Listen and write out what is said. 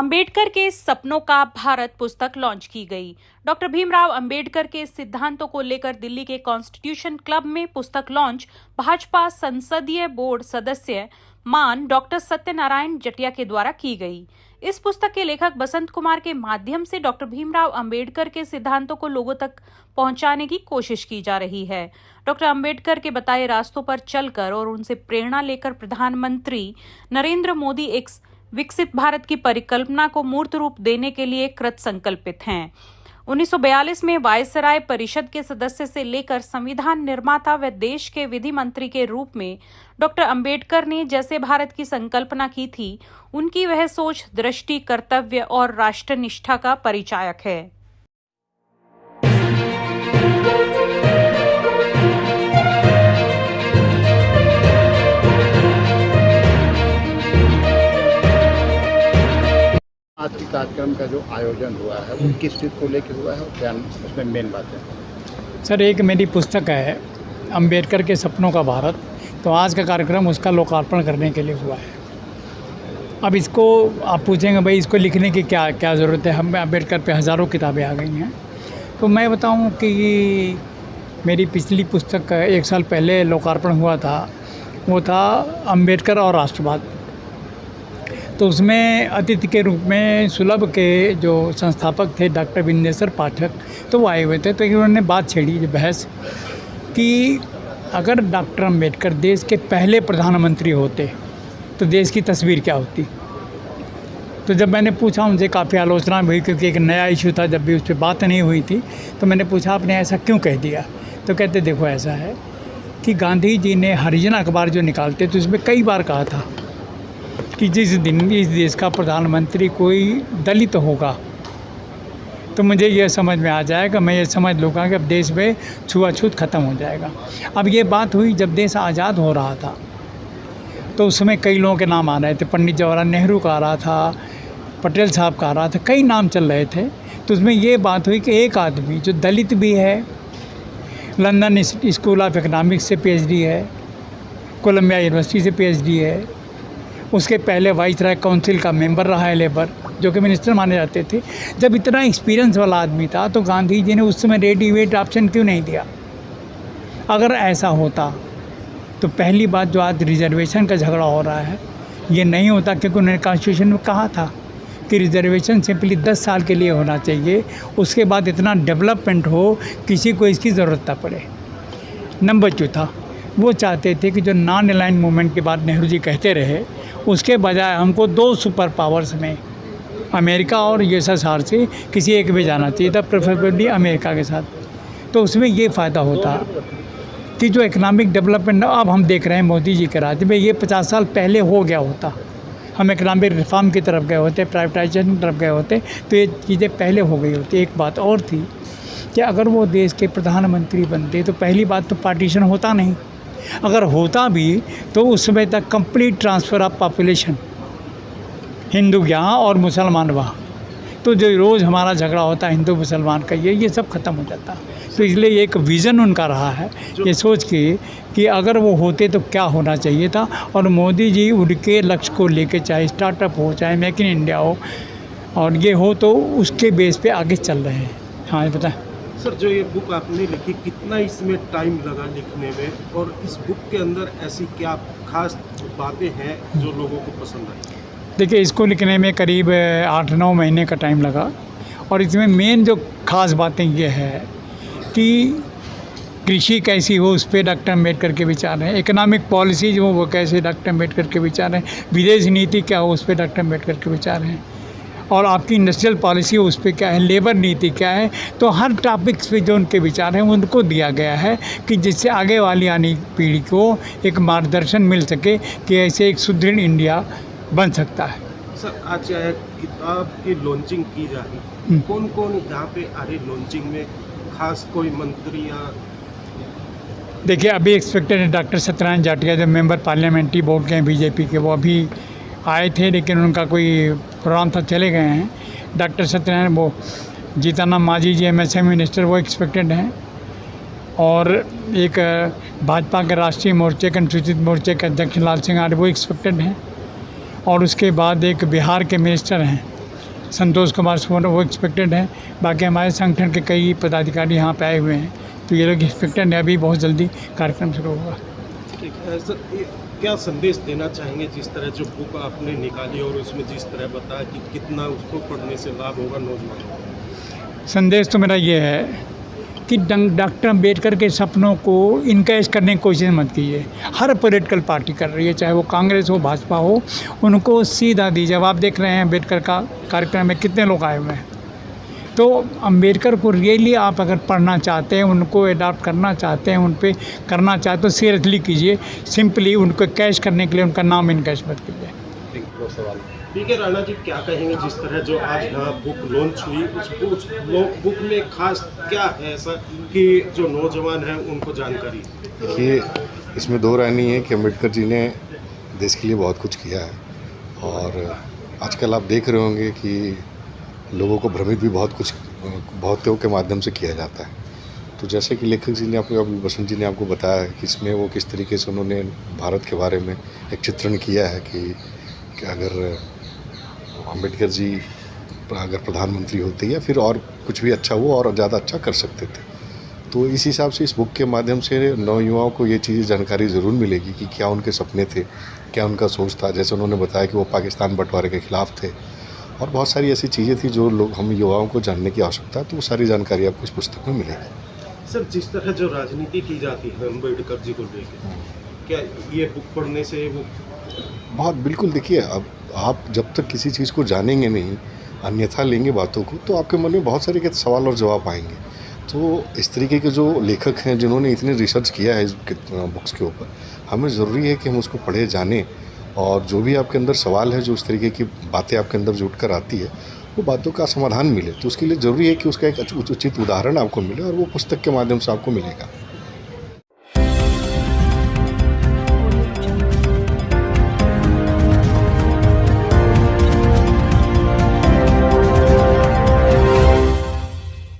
अंबेडकर के सपनों का भारत पुस्तक लॉन्च की गई। डॉक्टर भीमराव अंबेडकर के सिद्धांतों को लेकर दिल्ली के कॉन्स्टिट्यूशन क्लब में पुस्तक लॉन्च भाजपा संसदीय बोर्ड सदस्य मान डॉक्टर सत्यनारायण जटिया के द्वारा की गई। इस पुस्तक के लेखक बसंत कुमार के माध्यम से डॉक्टर भीमराव अंबेडकर के सिद्धांतों को लोगों तक पहुंचाने की कोशिश की जा रही है। डॉक्टर अंबेडकर के बताए रास्तों पर चलकर और उनसे प्रेरणा लेकर प्रधानमंत्री नरेंद्र मोदी एक विकसित भारत की परिकल्पना को मूर्त रूप देने के लिए कृत संकल्पित हैं। 1942 में वायसराय परिषद के सदस्य से लेकर संविधान निर्माता व देश के विधि मंत्री के रूप में डॉक्टर अंबेडकर ने जैसे भारत की संकल्पना की थी, उनकी वह सोच दृष्टि, कर्तव्य और राष्ट्रनिष्ठा का परिचायक है। आज के कार्यक्रम का जो आयोजन हुआ है वो किस चीज़ को लेकर हुआ है और क्या उसमें मेन बात है? सर, एक मेरी पुस्तक है अंबेडकर के सपनों का भारत, तो आज का कार्यक्रम उसका लोकार्पण करने के लिए हुआ है। अब इसको आप पूछेंगे भाई इसको लिखने की क्या ज़रूरत है, हम अंबेडकर पे हज़ारों किताबें आ गई हैं। तो मैं बताऊं कि मेरी पिछली पुस्तक 1 साल पहले लोकार्पण हुआ था, वो था अंबेडकर और राष्ट्रवाद। तो उसमें अतिथि के रूप में सुलभ के जो संस्थापक थे डॉक्टर विंदेश्वर पाठक, तो वो आए हुए थे। तो उन्होंने बात छेड़ी बहस कि अगर डॉक्टर अंबेडकर देश के पहले प्रधानमंत्री होते तो देश की तस्वीर क्या होती। तो जब मैंने पूछा उनसे, काफ़ी आलोचना हुई क्योंकि एक नया इशू था, जब भी उस पर बात नहीं हुई थी, तो मैंने पूछा आपने ऐसा क्यों कह दिया। तो कहते देखो ऐसा है कि गांधी जी ने हरिजन अखबार जो निकालते तो उसमें कई बार कहा था कि जिस दिन इस देश का प्रधानमंत्री कोई दलित होगा तो मुझे यह समझ में आ जाएगा, मैं ये समझ लूँगा कि अब देश में छुआछूत ख़त्म हो जाएगा। अब ये बात हुई जब देश आज़ाद हो रहा था, तो उस समय कई लोगों के नाम आ रहे थे। पंडित जवाहरलाल नेहरू का आ रहा था, पटेल साहब का आ रहा था, कई नाम चल रहे थे। तो उसमें ये बात हुई कि एक आदमी जो दलित भी है, लंदन स्कूल ऑफ इकनॉमिक्स से PhD है, कोलंबिया यूनिवर्सिटी से PhD है, उसके पहले वाइसराय काउंसिल का मेंबर रहा है लेबर, जो कि मिनिस्टर माने जाते थे। जब इतना एक्सपीरियंस वाला आदमी था तो गांधी जी ने उस समय रेडीमेड ऑप्शन क्यों नहीं दिया। अगर ऐसा होता तो पहली बात जो आज रिजर्वेशन का झगड़ा हो रहा है ये नहीं होता, क्योंकि उन्होंने कॉन्स्टिट्यूशन में कहा था कि रिजर्वेशन सिंपली 10 साल के लिए होना चाहिए, उसके बाद इतना डेवलपमेंट हो किसी को इसकी ज़रूरत ना पड़े। नंबर 2 था, वो चाहते थे कि जो नॉन अलाइन मूवमेंट के बाद नेहरू जी कहते रहे, उसके बजाय हमको 2 सुपर पावर्स में अमेरिका और USSR से किसी एक में जाना चाहिए था, प्रेफरेबली अमेरिका के साथ। तो उसमें ये फ़ायदा होता कि जो इकनॉमिक डेवलपमेंट अब हम देख रहे हैं मोदी जी के राज्य में, ये 50 साल पहले हो गया होता। हम इकनॉमिक रिफॉर्म की तरफ गए होते, प्राइवेटाइजेशन की तरफ गए होते, तो ये चीज़ें पहले हो गई होती। एक बात और थी कि अगर वो देश के प्रधानमंत्री बनते तो पहली बात तो पार्टीशन होता नहीं, अगर होता भी तो उस समय तक complete transfer of population, Hindu यहाँ और मुसलमान वहाँ, तो जो रोज़ हमारा झगड़ा होता है हिंदू मुसलमान का, ये सब ख़त्म हो जाता। तो इसलिए एक विज़न उनका रहा है, ये सोच के कि अगर वो होते तो क्या होना चाहिए था। और मोदी जी उनके लक्ष्य को लेके, चाहे स्टार्टअप हो, चाहे मेक इन इंडिया हो, और ये हो तो उसके बेस पे आगे चल रहे हैं। हाँ, ये बताएं सर, जो ये बुक आपने लिखी, कितना इसमें टाइम लगा लिखने में, और इस बुक के अंदर ऐसी क्या खास बातें हैं जो लोगों को पसंद आई? देखिए, इसको लिखने में करीब 8-9 महीने का टाइम लगा, और इसमें मेन जो खास बातें ये है कि कृषि कैसी हो उस पर डॉक्टर अम्बेडकर के विचार हैं, इकोनॉमिक पॉलिसीज हो वो कैसे डॉक्टर अम्बेडकर के विचार हैं, विदेश नीति क्या हो उस पर डॉक्टर अम्बेडकर के विचार हैं, और आपकी इंडस्ट्रियल पॉलिसी उस पर क्या है, लेबर नीति क्या है। तो हर टॉपिक्स पे जो उनके विचार हैं उनको दिया गया है कि जिससे आगे वाली आने पीढ़ी को एक मार्गदर्शन मिल सके कि ऐसे एक सुदृढ़ इंडिया बन सकता है। सर, आज किताब की लॉन्चिंग की जा रही, कौन कौन यहाँ पे आ रही लॉन्चिंग में, खास कोई मंत्री या? देखिए, अभी एक्सपेक्टेड है डॉक्टर सत्यनारायण जटिया, जो मेंबर पार्लियामेंट्री बोर्ड के हैं BJP के, वो अभी आए थे लेकिन उनका कोई प्रोग्राम था, चले गए हैं। डॉक्टर सत्यनारायण, वो जीतनराम मांझी जी MSM मिनिस्टर, वो एक्सपेक्टेड हैं। और एक भाजपा के राष्ट्रीय मोर्चे के अनुसूचित मोर्चे के अध्यक्ष लाल सिंह आर्य, वो एक्सपेक्टेड हैं। और उसके बाद एक बिहार के मिनिस्टर हैं संतोष कुमार सोनू वो एक्सपेक्टेड हैं। बाकी हमारे संगठन के कई पदाधिकारी यहाँ पे आए हुए हैं, तो ये लोग एक्सपेक्टेड है अभी बहुत जल्दी कार्यक्रम शुरू होगा। ठीक है सर, क्या संदेश देना चाहेंगे जिस तरह जो बुक आपने निकाली और उसमें जिस तरह बताया कि कितना उसको पढ़ने से लाभ होगा नौजवानों को? संदेश तो मेरा ये है कि डॉक्टर अम्बेडकर के सपनों को इनकरेज करने की कोशिश मत कीजिए। हर पॉलिटिकल पार्टी कर रही है, चाहे वो कांग्रेस हो भाजपा हो, उनको सीधा दीजिए। अब आप देख रहे हैं अम्बेडकर का कार्यक्रम में कितने लोग आए हुए हैं। तो अम्बेडकर को रियली आप अगर पढ़ना चाहते हैं, उनको अडॉप्ट करना चाहते हैं, उन पे करना चाहते तो सीरियसली कीजिए। सिंपली उनको कैश करने के लिए उनका नाम इनकैश मत कीजिए। पीके राणा जी, क्या कहेंगे जिस तरह जो आज यहाँ बुक लॉन्च हुई, उस बुक में खास क्या है ऐसा कि जो नौजवान हैं उनको जानकारी? देखिए, इसमें दो राय नहीं है कि अम्बेडकर जी ने देश के लिए बहुत कुछ किया है, और आजकल आप देख रहे होंगे कि लोगों को भ्रमित भी बहुतों के माध्यम से किया जाता है। तो जैसे कि लेखक जी ने आपको, अभी बसंत जी ने आपको बताया है कि इसमें वो किस तरीके से उन्होंने भारत के बारे में एक चित्रण किया है कि अगर अम्बेडकर जी अगर प्रधानमंत्री होते या फिर और कुछ भी अच्छा हुआ और ज़्यादा अच्छा कर सकते थे। तो इस हिसाब से इस बुक के माध्यम से नौयुवाओं को ये चीज़ जानकारी ज़रूर मिलेगी कि क्या उनके सपने थे, क्या उनका सोच था। जैसे उन्होंने बताया कि वो पाकिस्तान बंटवारे के खिलाफ थे, और बहुत सारी ऐसी चीज़ें थी जो लोग हम युवाओं को जानने की आवश्यकता है। तो वो सारी जानकारी आपको इस पुस्तक में मिलेगी। सर, जिस तरह जो राजनीति की जाती है अम्बेडकर जी को लेकर, क्या ये बुक पढ़ने से वो बहुत बिल्कुल, देखिए, अब आप जब तक किसी चीज़ को जानेंगे नहीं, अन्यथा लेंगे बातों को, तो आपके मन में बहुत सारे के सवाल और जवाब आएंगे। तो इस तरीके के जो लेखक हैं जिन्होंने इतने रिसर्च किया है इस बुक्स के ऊपर, हमें ज़रूरी है कि हम उसको पढ़े, जानें, और जो भी आपके अंदर सवाल है, जो इस तरीके की बातें आपके अंदर जुट कर आती है, वो बातों का समाधान मिले। तो उसके लिए ज़रूरी है कि उसका एक उचित उदाहरण आपको मिले, और वो पुस्तक के माध्यम से आपको मिलेगा।